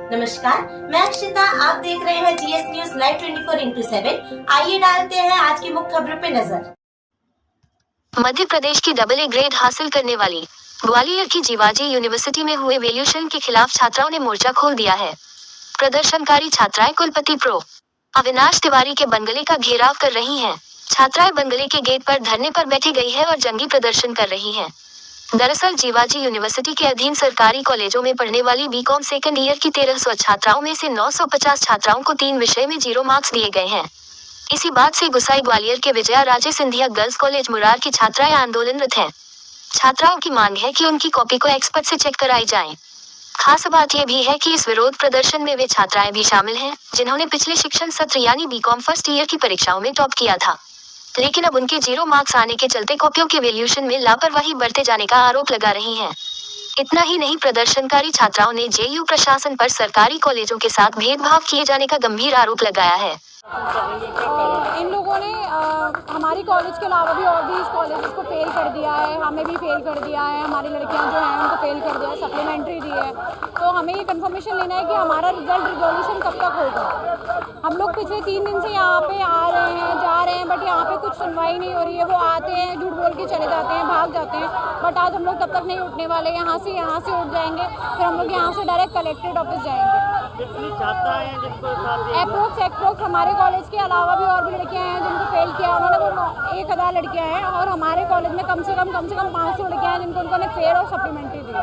नमस्कार, मैं अक्षिता। आप देख रहे हैं जीएस न्यूज लाइव 24x7। आइए डालते हैं आज की मुख्य खबरों पे नजर। मध्य प्रदेश की AA ग्रेड हासिल करने वाली ग्वालियर की जीवाजी यूनिवर्सिटी में हुए वैल्यूएशन के खिलाफ छात्राओं ने मोर्चा खोल दिया है। प्रदर्शनकारी छात्राएं कुलपति प्रो अविनाश तिवारी के बंगले का घेराव कर रही हैं। छात्राएं बंगले के गेट पर धरने पर बैठी गई है और जंगी प्रदर्शन कर रही हैं। दरअसल जीवाजी यूनिवर्सिटी के अधीन सरकारी कॉलेजों में पढ़ने वाली बीकॉम सेकेंड ईयर की 1300 छात्राओं में से 950 छात्राओं को 3 विषय में 0 मार्क्स दिए गए हैं। इसी बात से गुस्साई ग्वालियर के विजया राजे सिंधिया गर्ल्स कॉलेज मुरार की छात्राएं आंदोलनरत हैं। छात्राओं की मांग है कि उनकी कॉपी को एक्सपर्ट से चेक कराई जाए। खास बात यह भी है कि इस विरोध प्रदर्शन में वे छात्राएं भी शामिल हैं जिन्होंने पिछले शिक्षण सत्र यानी बीकॉम फर्स्ट ईयर की परीक्षाओं में टॉप किया था, लेकिन अब उनके 0 मार्क्स आने के चलते कॉपियों के वैल्यूएशन में लापरवाही बरते जाने का आरोप लगा रही हैं। इतना ही नहीं, प्रदर्शनकारी छात्राओं ने जेयू प्रशासन पर सरकारी कॉलेजों के साथ भेदभाव किए जाने का गंभीर आरोप लगाया है। इन लोगों ने हमारी कॉलेज के अलावा भी और भी इस कॉलेज को फेल कर दिया है, हमें भी फेल कर दिया है, हमारी लड़कियां जो हैं उनको फेल कर दिया है, सप्लीमेंट्री दी है। तो हमें ये कंफर्मेशन लेना है कि हमारा रिजोल्यूशन कब तक होगा। हम लोग पिछले 3 दिन से यहाँ पे आ रहे हैं, जा रहे हैं, बट यहाँ पे कुछ सुनवाई नहीं हो रही है। वो आते हैं, झूठ बोल के चले जाते हैं, भाग जाते हैं, बट आज हम लोग तब तक नहीं उठने वाले। यहाँ से उठ जाएंगे, फिर हम लोग यहाँ से डायरेक्ट कलेक्ट्रेट ऑफिस जाएंगे। कितनी छात्राएं हैं जिनको अप्रोक्स हमारे कॉलेज के अलावा भी और भी लड़कियां हैं जिनको फेल किया उन्होंने। वो 1000 लड़कियां हैं और हमारे कॉलेज में कम से कम 500 लड़कियां हैं जिनको उन्होंने फेल और सप्लीमेंट्री दी।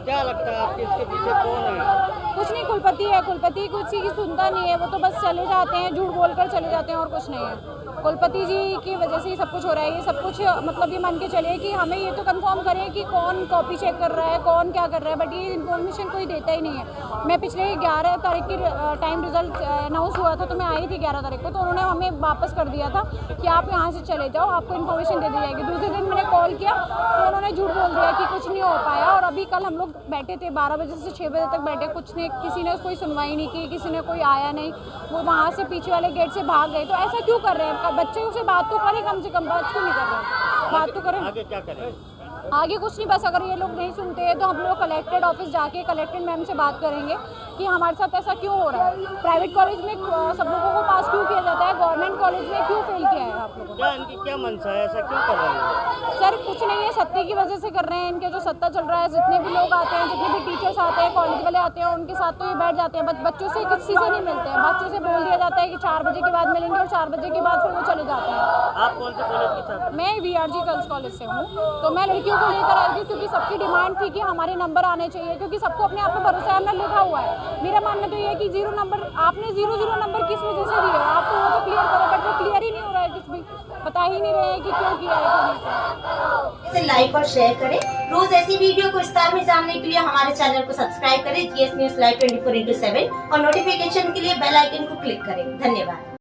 क्या लगता है आपके इसके पीछे कौन है? कुछ नहीं, कुलपति है। कुलपति कुछ की सुनता नहीं है, वो तो बस चले जाते हैं, झूठ बोलकर चले जाते हैं और कुछ नहीं है। कुलपति जी की वजह से ही सब कुछ हो रहा है। ये सब कुछ मतलब ये मान के चलिए कि हमें ये तो कंफर्म करें कि कौन कॉपी चेक कर रहा है, कौन क्या कर रहा है, बट ये इन्फॉर्मेशन कोई देता ही नहीं है। मैं पिछले 11 तारीख की टाइम रिजल्ट अनाउंस हुआ था तो मैं आई थी 11 तारीख को, तो उन्होंने हमें वापस कर दिया था कि आप यहाँ से चले जाओ, आपको इन्फॉर्मेशन दे दी जाएगी। दूसरे दिन मैंने कॉल किया तो उन्होंने झूठ बोल दिया कि कुछ नहीं हो पाया। और अभी कल हम लोग बैठे थे 12 बजे से 6 बजे तक बैठे, किसी ने कोई सुनवाई नहीं की, किसी ने कोई आया नहीं। वो वहाँ से पीछे वाले गेट से भाग गए। तो ऐसा क्यों कर रहे हैं? बच्चे से बात तो करें, कम से कम बात क्यों नहीं कर रहे हैं? बात तो करें। आगे क्या करें? आगे कुछ नहीं, बस अगर ये लोग नहीं सुनते हैं तो हम लोग कलेक्ट्रेट ऑफिस जाके कलेक्ट्रेट मैम से बात करेंगे कि हमारे साथ ऐसा क्यों हो रहा है। प्राइवेट कॉलेज में सब लोगों को पास क्यों किया जाता है, गवर्नमेंट कॉलेज में क्यों फेल किया है आप लोगों को? इनकी क्या मंशा है, ऐसा क्यों कर रहे हैं? सर कुछ नहीं है, सत्ते की वजह से कर रहे हैं। इनके जो सत्ता चल रहा है, जितने भी लोग आते हैं, जितने भी टीचर्स आते हैं, कॉलेज वाले आते हैं, उनके साथ तो ये बैठ जाते हैं। बच्चों से किसी से नहीं मिलते हैं। बच्चों से बोल दिया जाता है कि 4 बजे के बाद मिलेंगे और 4 बजे के बाद फिर वो चले जाते हैं। आप कौन से कॉलेज की छात्र? मैं VRG गर्ल्स कॉलेज से हूँ। तो मैं लड़कियों को लेकर आई थी क्योंकि सबकी डिमांड थी कि हमारे नंबर आने चाहिए, क्योंकि सबको अपने आप पे भरोसा है, हमने लिखा हुआ है। मेरा मानना तो ये है कि 0 नंबर आपने 0 नंबर किस वजह से दिए? आप तो वो तो क्लियर करो, बट वो क्लियर ही नहीं हो रहा है। कुछ भी बता ही नहीं रहे हैं कि क्यों किया है। इसे लाइक और शेयर करें। रोज ऐसी वीडियो को विस्तार में जानने के लिए हमारे चैनल को सब्सक्राइब करें जीएस न्यूज लाइव 24x7 और नोटिफिकेशन के लिए बेल आइकन को क्लिक करें। धन्यवाद।